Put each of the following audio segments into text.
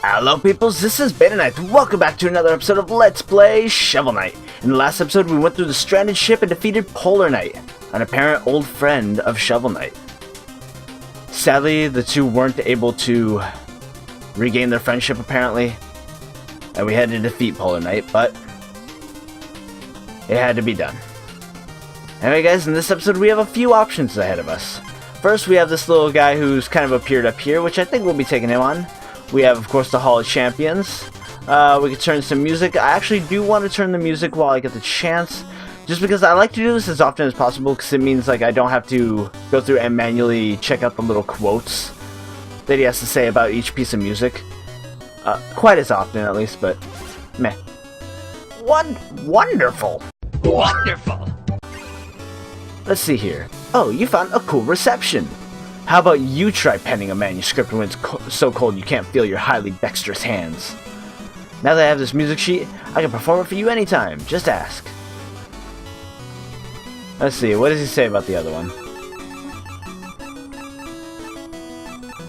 Hello peoples, this is BetaNights. Welcome back to another episode of Let's Play Shovel Knight. In the last episode we went through the stranded ship and defeated Polar Knight, an apparent old friend of Shovel Knight. Sadly, the two weren't able to regain their friendship apparently, and we had to defeat Polar Knight, but it had to be done. Anyway guys, in this episode we have a few options ahead of us. First we have this little guy who's kind of appeared up here, which I think we'll be taking him on. We have, of course, the Hall of Champions. We could turn some music. I actually do want to turn the music while I get the chance, just because I like to do this as often as possible, because it means like I don't have to go through and manually check out the little quotes that he has to say about each piece of music. Quite as often, at least, but meh. Wonderful! Wonderful! Let's see here. Oh, you found a cool reception. How about you try penning a manuscript when it's so cold you can't feel your highly dexterous hands? Now that I have this music sheet, I can perform it for you anytime. Just ask. Let's see, what does he say about the other one?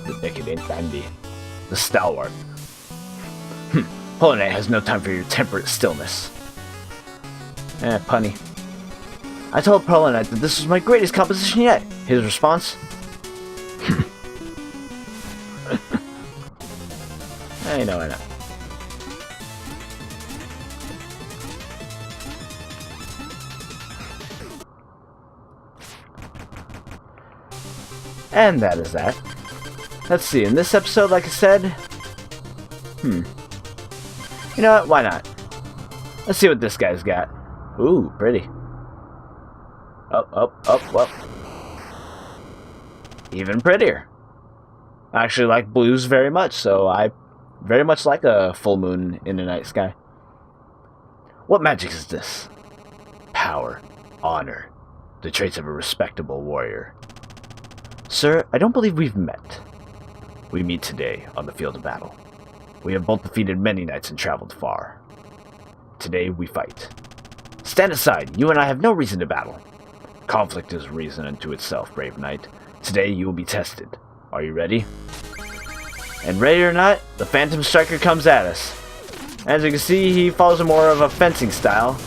The decadent dandy. The stalwart. Polar Knight has no time for your temperate stillness. Punny. I told Polar Knight that this was my greatest composition yet. His response? I know. And that is that. Let's see, in this episode, like I said... You know what, why not? Let's see what this guy's got. Ooh, pretty. Up. Even prettier. I actually like blues very much, so I very much like a full moon in the night sky. What magic is this? Power, honor, the traits of a respectable warrior. Sir, I don't believe we've met. We meet today on the field of battle. We have both defeated many knights and traveled far. Today we fight. Stand aside, you and I have no reason to battle. Conflict is reason unto itself, brave knight. Today you will be tested. Are you ready? And ready or not, the Phantom Striker comes at us. As you can see, he follows more of a fencing style.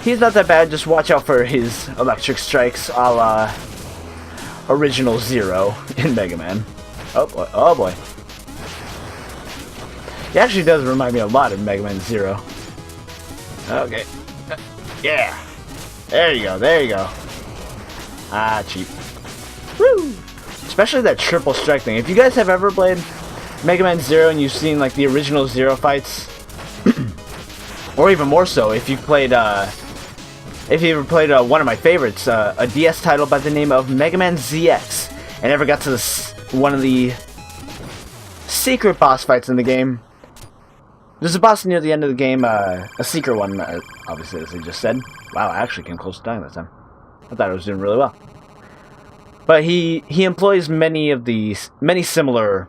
He's not that bad, just watch out for his electric strikes a la Original Zero in Mega Man. Oh boy. He actually does remind me a lot of Mega Man Zero. Okay. Yeah. There you go. Ah, cheap. Woo! Especially that triple strike thing. If you guys have ever played Mega Man Zero and you've seen like the original Zero fights, or even more so, if you played, if you ever played one of my favorites, a DS title by the name of Mega Man ZX, and ever got to one of the secret boss fights in the game. There's a boss near the end of the game, a secret one, obviously, as I just said. Wow, I actually came close to dying that time. I thought I was doing really well. But he employs many similar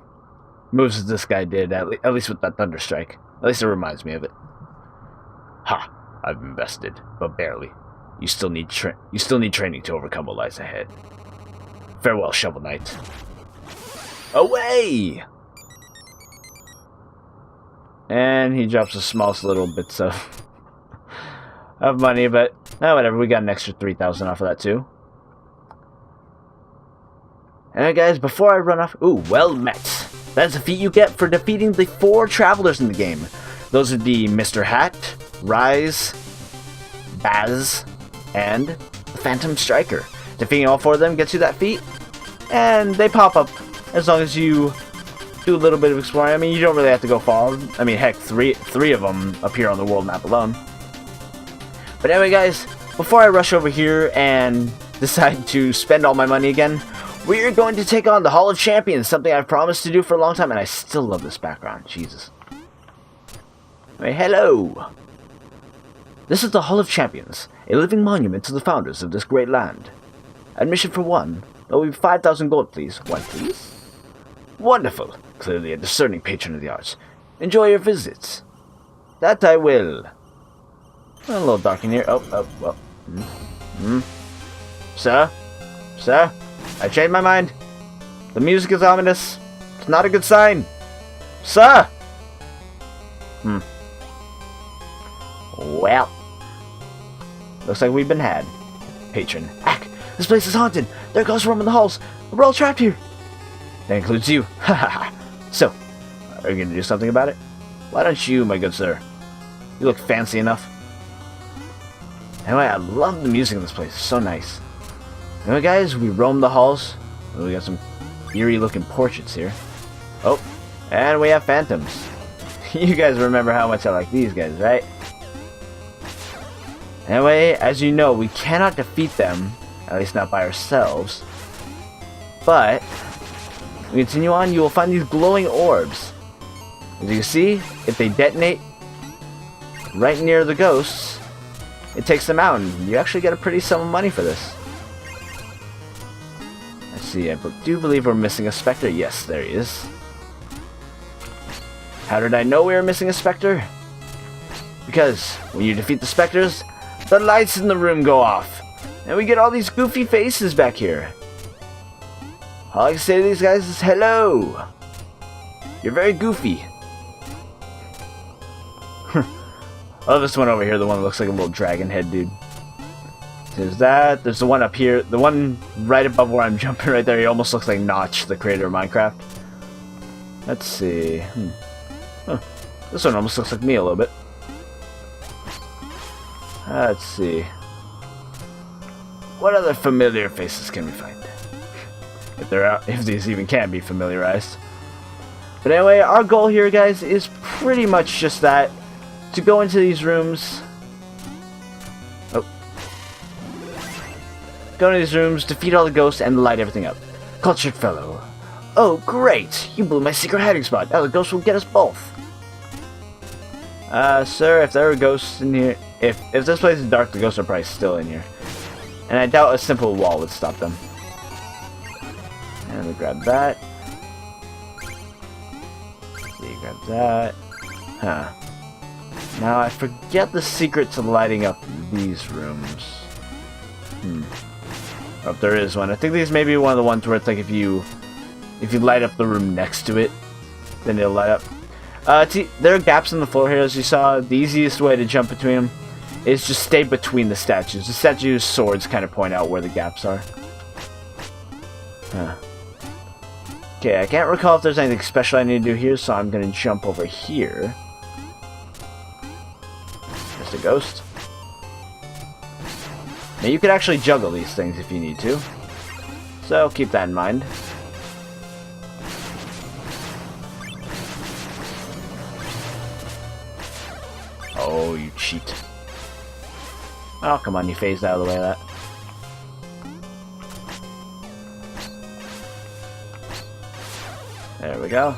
moves as this guy did, at least with that Thunder Strike. At least it reminds me of it. Ha! I've invested, but barely. You still need training to overcome what lies ahead. Farewell, Shovel Knight. Away! And he drops the smallest little bits of money, but whatever. We got an extra 3,000 off of that too. Alright guys, before I run off... Ooh, well met. That's the feat you get for defeating the 4 travelers in the game. Those would be Mr. Hat, Rise, Baz, and the Phantom Striker. Defeating all 4 of them gets you that feat, and they pop up as long as you do a little bit of exploring. I mean, you don't really have to go far. I mean, heck, three of them appear on the world map alone. But anyway guys, before I rush over here and decide to spend all my money again, we're going to take on the Hall of Champions, something I've promised to do for a long time, and I still love this background. Jesus. Hey, hello! This is the Hall of Champions, a living monument to the founders of this great land. Admission for 1. There will be 5,000 gold, please. 1, please? Wonderful! Clearly a discerning patron of the arts. Enjoy your visits. That I will. A little dark in here. Well. Sir? I changed my mind. The music is ominous. It's not a good sign. Sir! Well. Looks like we've been had. Patron. Ack! This place is haunted! There goes roaming the halls! We're all trapped here! That includes you. Ha ha ha! So, are you gonna do something about it? Why don't you, my good sir? You look fancy enough. Anyway, I love the music in this place. It's so nice. Anyway, guys, we roam the halls. We got some eerie-looking portraits here. Oh, and we have phantoms. You guys remember how much I like these guys, right? Anyway, as you know, we cannot defeat them, at least not by ourselves. But, we continue on, you will find these glowing orbs. As you can see, if they detonate right near the ghosts, it takes them out, and you actually get a pretty sum of money for this. Let's see, I do believe we're missing a Spectre. Yes, there he is. How did I know we were missing a Spectre? Because when you defeat the Spectres, the lights in the room go off, and we get all these goofy faces back here. All I can say to these guys is hello. You're very goofy. Oh, this one over here, the one that looks like a little dragon head dude. There's that. There's the one up here. The one right above where I'm jumping right there. He almost looks like Notch, the creator of Minecraft. Let's see. Huh. This one almost looks like me a little bit. Let's see. What other familiar faces can we find? If they're out, if these even can be familiarized. But anyway, our goal here, guys, is pretty much just that. To go into these rooms. Oh. Go into these rooms, defeat all the ghosts, and light everything up. Cultured fellow. Oh, great! You blew my secret hiding spot. Now the ghosts will get us both. Sir, if there are ghosts in here... If this place is dark, the ghosts are probably still in here. And I doubt a simple wall would stop them. And we grab that. See, grab that. Huh. Now, I forget the secret to lighting up these rooms. Oh, there is one. I think these may be one of the ones where it's like if you light up the room next to it, then it'll light up. There are gaps in the floor here, as you saw. The easiest way to jump between them is just stay between the statues. The statues' swords kind of point out where the gaps are. Huh. Okay, I can't recall if there's anything special I need to do here, so I'm going to jump over here. A ghost. Now you could actually juggle these things if you need to, so keep that in mind. Oh, you cheat. Oh, come on, you phased out of the way of that. There we go.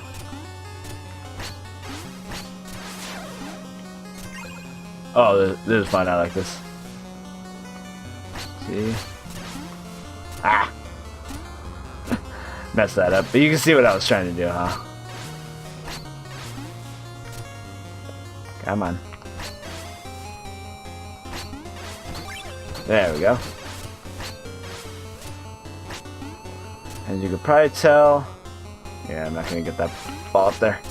Oh, this is fun. I like this. See? Ah! Messed that up. But you can see what I was trying to do, huh? Come on. There we go. As you can probably tell... Yeah, I'm not going to get that ball up there.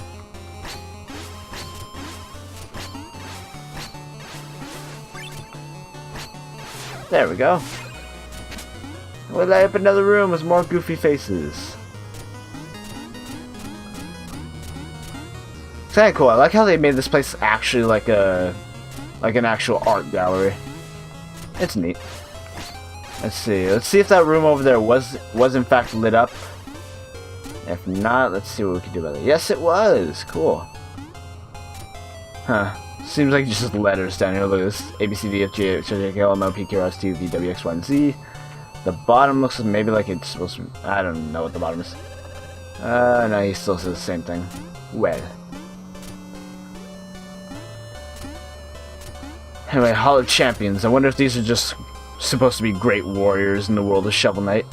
There we go. We'll light up another room with more goofy faces. It's kinda cool. I like how they made this place actually like an actual art gallery. It's neat. Let's see. Let's see if that room over there was in fact lit up. If not, let's see what we can do about it. Yes, it was. Cool. Huh. Seems like just letters down here. Look at this. A, B, C, D, F, G, H, I, J, K, L, M, N, O, P, Q, R, S, T, U, V, W, X, Y, and Z. The bottom looks maybe like it's supposed to... I don't know what the bottom is. No, he still says the same thing. Well. Anyway, Hall of Champions. I wonder if these are just supposed to be great warriors in the world of Shovel Knight.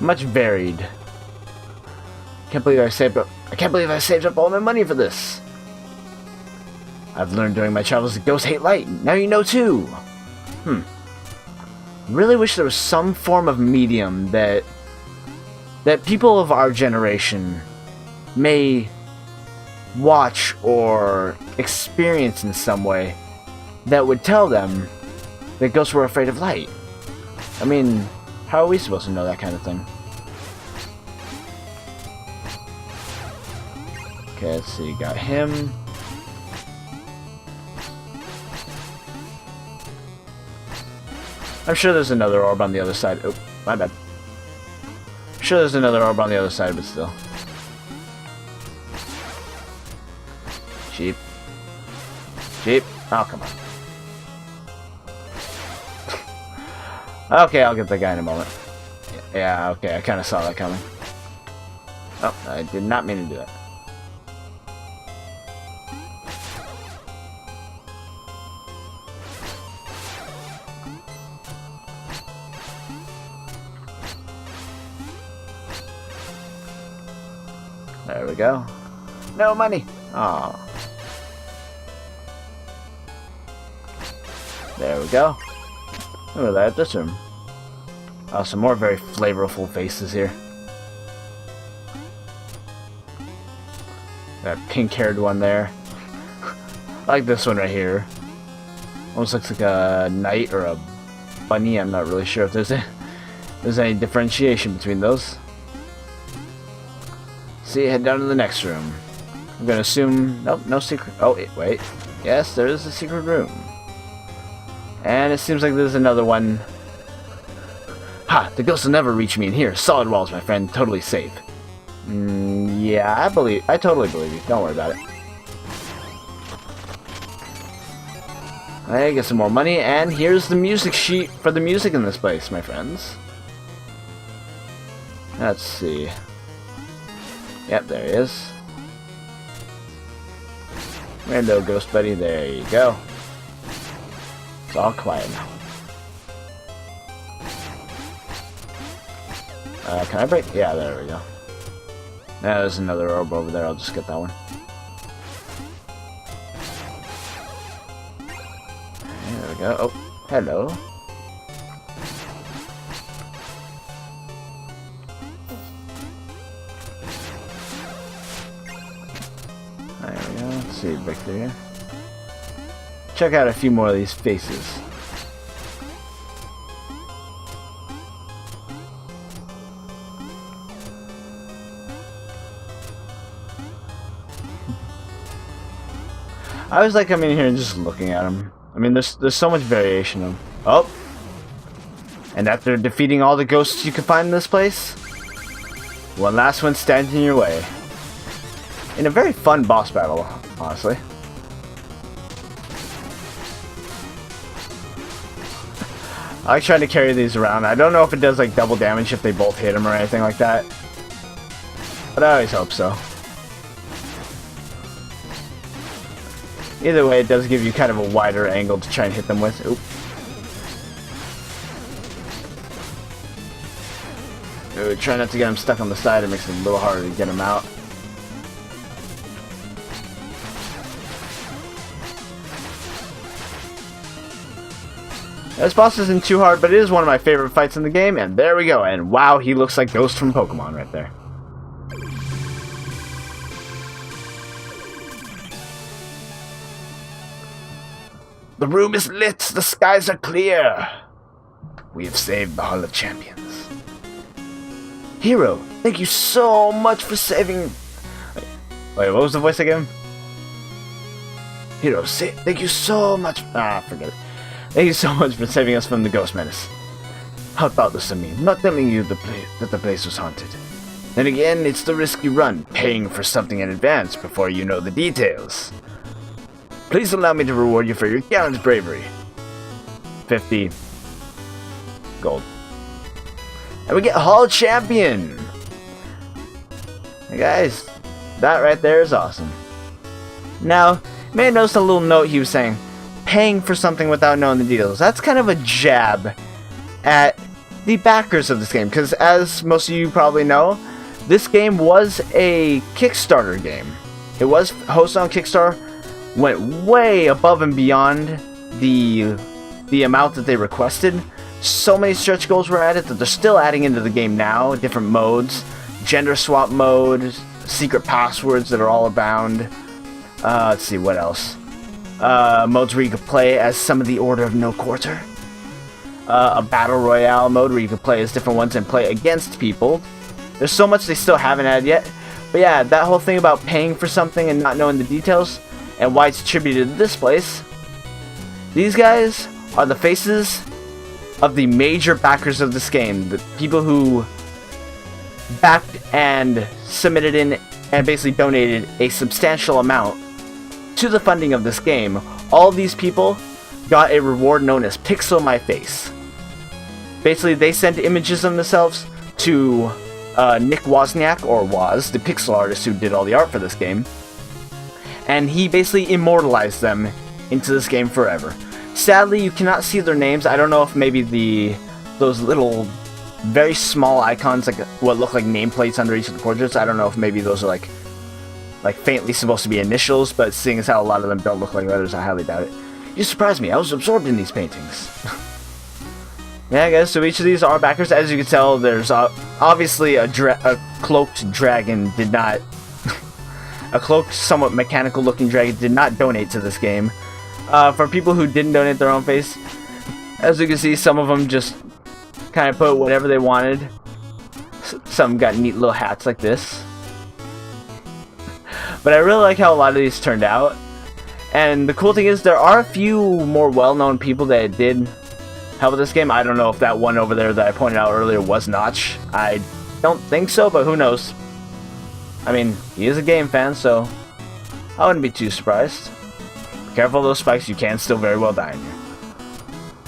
Much varied. I can't believe I saved up all my money for this. I've learned during my travels that ghosts hate light. Now you know too. Really wish there was some form of medium that that people of our generation may watch or experience in some way that would tell them that ghosts were afraid of light. I mean, how are we supposed to know that kind of thing? Okay, let's see, got him. I'm sure there's another orb on the other side. Oh, my bad. I'm sure there's another orb on the other side, but still. Sheep. Sheep. Oh, come on. Okay, I'll get the guy in a moment. Yeah, okay, I kind of saw that coming. Oh, I did not mean to do that. There we go. No money. Aw. There we go. Look at that, this room. Oh, some more very flavorful faces here. That pink-haired one there. I like this one right here. Almost looks like a knight or a bunny. I'm not really sure if there's any differentiation between those. See, head down to the next room. I'm gonna assume... Nope, no secret... Oh, wait. Yes, there is a secret room. And it seems like there's another one. Ha! The ghosts will never reach me in here. Solid walls, my friend. Totally safe. Yeah, I totally believe you. Don't worry about it. I get some more money, and here's the music sheet for the music in this place, my friends. Let's see. Yep, there he is. Hello, ghost buddy. There you go. It's all quiet now. Can I break? Yeah, there we go. Now there's another orb over there. I'll just get that one. There we go. Oh, hello. There we go. Let's see, break through here. Check out a few more of these faces. I always like coming in here and just looking at them. I mean, there's so much variation of them. Oh! And after defeating all the ghosts you can find in this place, one last one stands in your way. In a very fun boss battle, honestly. I like trying to carry these around. I don't know if it does like double damage if they both hit him or anything like that. But I always hope so. Either way, it does give you kind of a wider angle to try and hit them with. Oop. Ooh, try not to get him stuck on the side. It makes it a little harder to get him out. This boss isn't too hard, but it is one of my favorite fights in the game, and there we go. And wow, he looks like Ghost from Pokemon right there. The room is lit, the skies are clear. We have saved the Hall of Champions. Hero, thank you so much for saving... Wait, what was the voice again? Hero, thank you so much... forget it. Thank you so much for saving us from the ghost menace. How thoughtless of me, not telling you that the place was haunted. Then again, it's the risk you run, paying for something in advance before you know the details. Please allow me to reward you for your gallant bravery. 50 gold. And we get Hall Champion! Hey guys, that right there is awesome. Now, you may have noticed a little note he was saying, paying for something without knowing the details. That's kind of a jab at the backers of this game, because as most of you probably know, this game was a Kickstarter game. It was hosted on Kickstarter, went way above and beyond the amount that they requested. So many stretch goals were added that they're still adding into the game now, different modes. gender swap mode, secret passwords that are all abound. Let's see, what else? Modes where you can play as some of the Order of No Quarter. A battle royale mode where you can play as different ones and play against people. There's so much they still haven't added yet. But yeah, that whole thing about paying for something and not knowing the details and why it's attributed to this place. These guys are the faces of the major backers of this game. The people who backed and submitted in and basically donated a substantial amount to the funding of this game. All of these people got a reward known as Pixel My Face. Basically, they sent images of themselves to Nick Wozniak, or Woz, the pixel artist who did all the art for this game, and he basically immortalized them into this game forever. Sadly, you cannot see their names. I don't know if maybe those little very small icons, like what look like nameplates under each of the portraits, I don't know if maybe those are like faintly supposed to be initials, but seeing as how a lot of them don't look like letters, I highly doubt it. You surprised me. I was absorbed in these paintings. Yeah, guys, so each of these are backers. As you can tell, there's obviously a cloaked dragon did not... a cloaked, somewhat mechanical-looking dragon did not donate to this game. For people who didn't donate their own face, as you can see, some of them just kind of put whatever they wanted. Some got neat little hats like this. But I really like how a lot of these turned out. And the cool thing is, there are a few more well-known people that did help with this game. I don't know if that one over there that I pointed out earlier was Notch. I don't think so, but who knows. I mean, he is a game fan, so I wouldn't be too surprised. Be careful of those spikes, you can still very well die in here.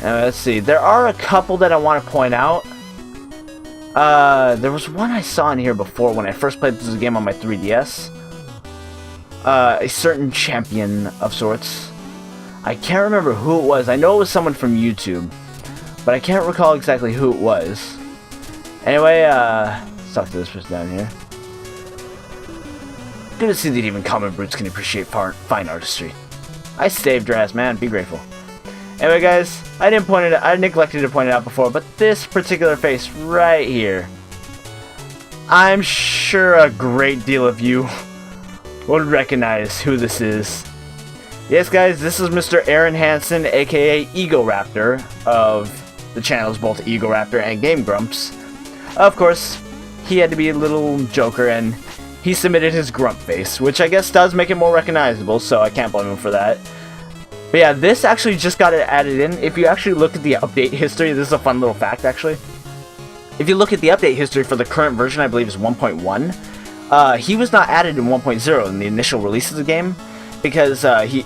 Let's see, there are a couple that I want to point out. There was one I saw in here before when I first played this game on my 3DS. A certain champion of sorts. I can't remember who it was. I know it was someone from YouTube, but I can't recall exactly who it was. Anyway, let's talk to this person down here. Good to see that even common brutes can appreciate fine artistry. I saved your ass, man. Be grateful. Anyway, guys, I neglected to point it out before, but this particular face right here, I'm sure a great deal of you would recognize who this is. Yes, guys, this is Mr. Aaron Hansen, aka Ego Raptor, of the channels both Ego Raptor and Game Grumps. Of course, he had to be a little joker, and he submitted his grump face, which I guess does make it more recognizable, so I can't blame him for that. But yeah, this actually just got it added in. If you actually look at the update history, this is a fun little fact, actually. If you look at the update history for the current version, I believe is 1.1, he was not added in 1.0 in the initial release of the game, because he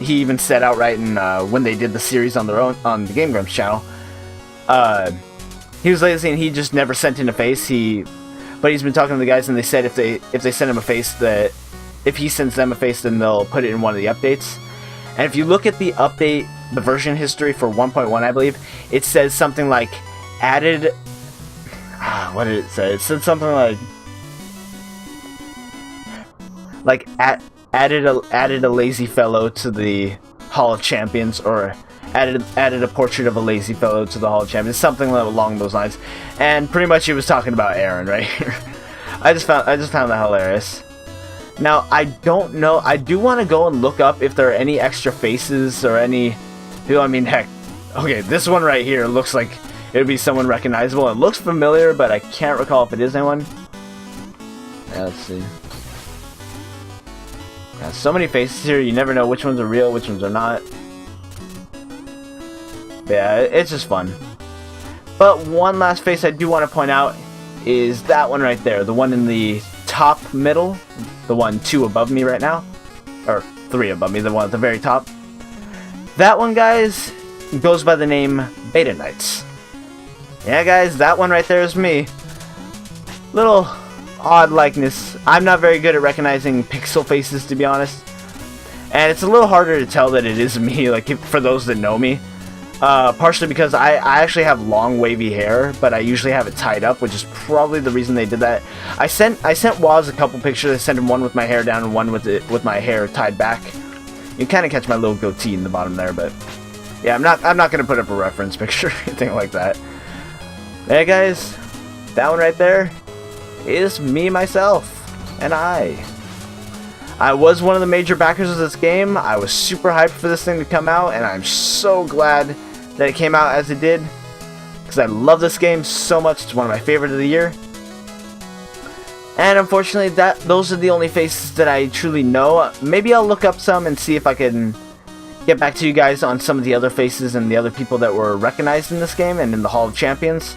even said outright in when they did the series on their own on the Game Grumps channel, he was lazy and he just never sent in a face. But he's been talking to the guys, and they said if they send him a face, that if he sends them a face, then they'll put it in one of the updates. And if you look at the update, the version history for 1.1, I believe, it says something like added. What did it say? It said something like added a lazy fellow to the Hall of Champions, or added a portrait of a lazy fellow to the Hall of Champions, something along those lines. And pretty much he was talking about Aaron right here. I just found that hilarious. Now, I don't know, I do want to go and look up if there are any extra faces or any, I mean, heck, okay, this one right here looks like it would be someone recognizable. It looks familiar, but I can't recall if it is anyone. Yeah, let's see. So many faces here, you never know which ones are real, which ones are not. But yeah, it's just fun. But one last face I do want to point out is that one right there, the one in the top middle, the one 2 above me right now, or 3 above me, the one at the very top. That one, guys, goes by the name BetaNights. Yeah, guys, that one right there is me. Little odd likeness. I'm not very good at recognizing pixel faces, to be honest, and it's a little harder to tell that it is me, like, for those that know me. Partially because I actually have long wavy hair, but I usually have it tied up, which is probably the reason they did that. I sent Woz a couple pictures. I sent him one with my hair down and one with my hair tied back. You can kind of catch my little goatee in the bottom there, but yeah, I'm not gonna put up a reference picture or anything like that. Hey guys, that one right there is me, myself, and I. I was one of the major backers of this game. I was super hyped for this thing to come out, and I'm so glad that it came out as it did, because I love this game so much. It's one of my favorites of the year. And unfortunately, those are the only faces that I truly know. Maybe I'll look up some and see if I can get back to you guys on some of the other faces and the other people that were recognized in this game and in the Hall of Champions.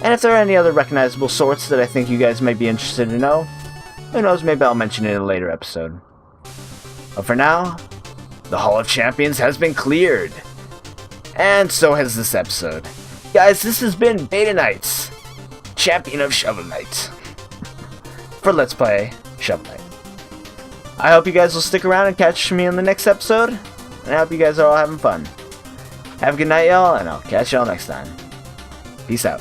And if there are any other recognizable sorts that I think you guys might be interested to know, who knows, maybe I'll mention it in a later episode. But for now, the Hall of Champions has been cleared. And so has this episode. Guys, this has been BetaNights, champion of Shovel Knight, for Let's Play Shovel Knight. I hope you guys will stick around and catch me in the next episode, and I hope you guys are all having fun. Have a good night, y'all, and I'll catch y'all next time. Peace out.